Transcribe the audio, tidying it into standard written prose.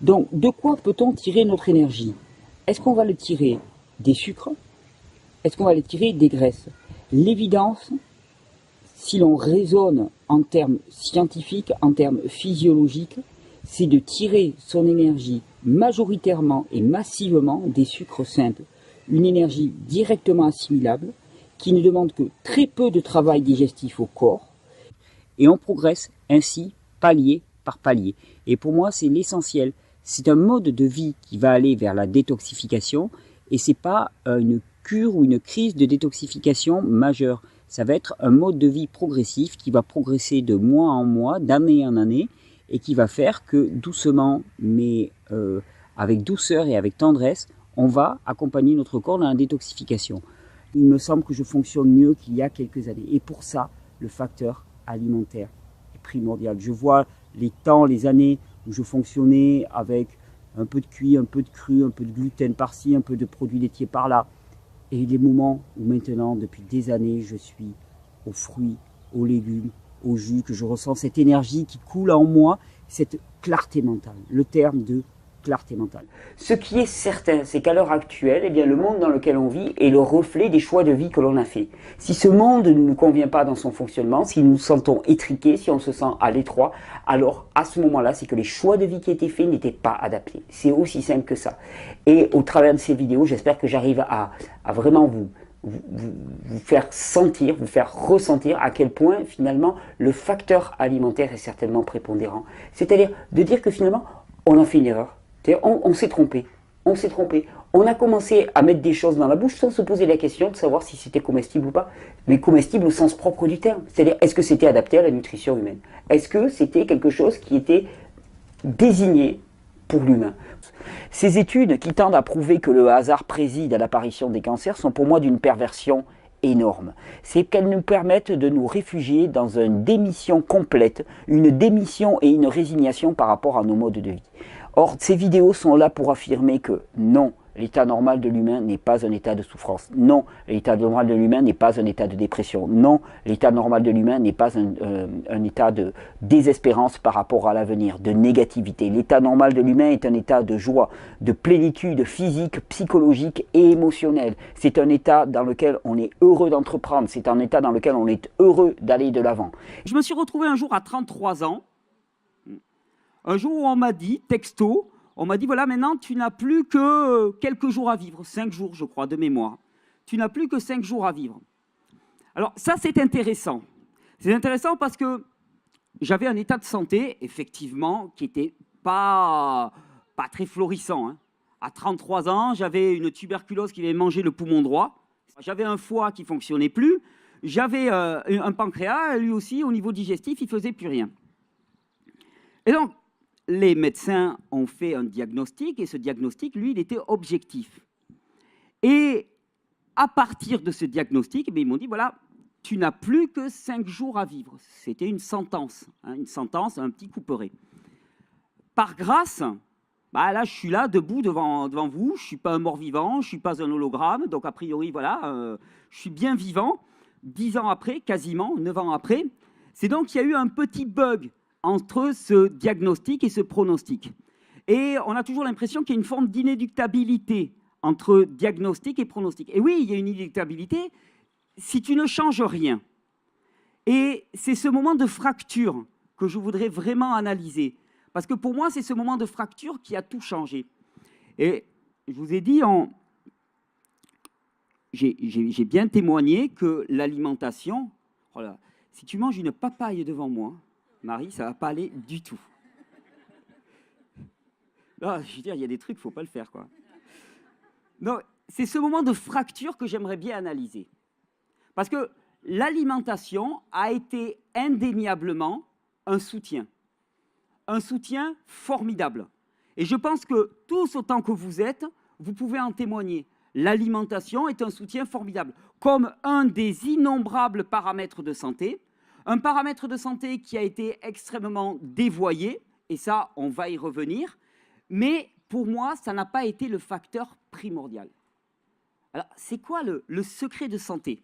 Donc, de quoi peut-on tirer notre énergie? Est-ce qu'on va le tirer des sucres? Est-ce qu'on va le tirer des graisses? L'évidence, si l'on raisonne en termes scientifiques, en termes physiologiques, c'est de tirer son énergie majoritairement et massivement des sucres simples. Une énergie directement assimilable, qui ne demande que très peu de travail digestif au corps, et on progresse ainsi palier par palier. Et pour moi, c'est l'essentiel. C'est un mode de vie qui va aller vers la détoxification, et c'est pas une cure ou une crise de détoxification majeure. Ça va être un mode de vie progressif qui va progresser de mois en mois, d'année en année, et qui va faire que doucement, mais avec douceur et avec tendresse, on va accompagner notre corps dans la détoxification. Il me semble que je fonctionne mieux qu'il y a quelques années. Et pour ça, le facteur alimentaire est primordial. Je vois les temps, les années où je fonctionnais avec un peu de cuit, un peu de cru, un peu de gluten par-ci, un peu de produits laitiers par-là. Et les moments où maintenant, depuis des années, je suis aux fruits, aux légumes, au jus, que je ressens cette énergie qui coule en moi, cette clarté mentale. Le terme de clarté mentale. Ce qui est certain, c'est qu'à l'heure actuelle, eh bien, le monde dans lequel on vit est le reflet des choix de vie que l'on a fait. Si ce monde ne nous convient pas dans son fonctionnement, si nous nous sentons étriqués, si on se sent à l'étroit, alors à ce moment-là, c'est que les choix de vie qui étaient faits n'étaient pas adaptés. C'est aussi simple que ça. Et au travers de ces vidéos, j'espère que j'arrive à vraiment vous faire sentir, vous faire ressentir à quel point finalement le facteur alimentaire est certainement prépondérant. C'est-à-dire de dire que finalement on a fait une erreur. On s'est trompé, on s'est trompé. On a commencé à mettre des choses dans la bouche sans se poser la question de savoir si c'était comestible ou pas. Mais comestible au sens propre du terme. C'est-à-dire, est-ce que c'était adapté à la nutrition humaine? Est-ce que c'était quelque chose qui était désigné pour l'humain? Ces études qui tendent à prouver que le hasard préside à l'apparition des cancers sont pour moi d'une perversion énorme. C'est qu'elles nous permettent de nous réfugier dans une démission complète, une démission et une résignation par rapport à nos modes de vie. Or, ces vidéos sont là pour affirmer que non, l'état normal de l'humain n'est pas un état de souffrance. Non, l'état normal de l'humain n'est pas un état de dépression. Non, l'état normal de l'humain n'est pas un état de désespérance par rapport à l'avenir, de négativité. L'état normal de l'humain est un état de joie, de plénitude physique, psychologique et émotionnelle. C'est un état dans lequel on est heureux d'entreprendre. C'est un état dans lequel on est heureux d'aller de l'avant. Je me suis retrouvé un jour à 33 ans, un jour où on m'a dit, texto, on m'a dit, voilà, maintenant, tu n'as plus que quelques jours à vivre, 5 jours, je crois, de mémoire. Tu n'as plus que 5 jours à vivre. Alors, ça, c'est intéressant. C'est intéressant parce que j'avais un état de santé, effectivement, qui n'était pas très florissant. Hein. À 33 ans, j'avais une tuberculose qui avait mangé le poumon droit. J'avais un foie qui ne fonctionnait plus. J'avais un pancréas, lui aussi, au niveau digestif, il ne faisait plus rien. Et donc, les médecins ont fait un diagnostic, et ce diagnostic, lui, il était objectif. Et à partir de ce diagnostic, ils m'ont dit, voilà, tu n'as plus que 5 jours à vivre. C'était une sentence, un petit couperet. Par grâce, là, je suis là, debout devant vous, je ne suis pas un mort-vivant, je ne suis pas un hologramme, donc a priori, voilà, je suis bien vivant. 10 ans après, quasiment, 9 ans après, c'est donc qu'il y a eu un petit bug entre ce diagnostic et ce pronostic. Et on a toujours l'impression qu'il y a une forme d'inéluctabilité entre diagnostic et pronostic. Et oui, il y a une inéluctabilité si tu ne changes rien. Et c'est ce moment de fracture que je voudrais vraiment analyser. Parce que pour moi, c'est ce moment de fracture qui a tout changé. Et je vous ai dit, j'ai bien témoigné que l'alimentation, voilà, si tu manges une papaye devant moi, Marie, ça ne va pas aller du tout. Là, je veux dire, il y a des trucs, il ne faut pas le faire, quoi. Non, c'est ce moment de fracture que j'aimerais bien analyser. Parce que l'alimentation a été indéniablement un soutien formidable. Et je pense que tous autant que vous êtes, vous pouvez en témoigner. L'alimentation est un soutien formidable, comme un des innombrables paramètres de santé. Un paramètre de santé qui a été extrêmement dévoyé, et ça, on va y revenir, mais pour moi, ça n'a pas été le facteur primordial. Alors, c'est quoi le secret de santé?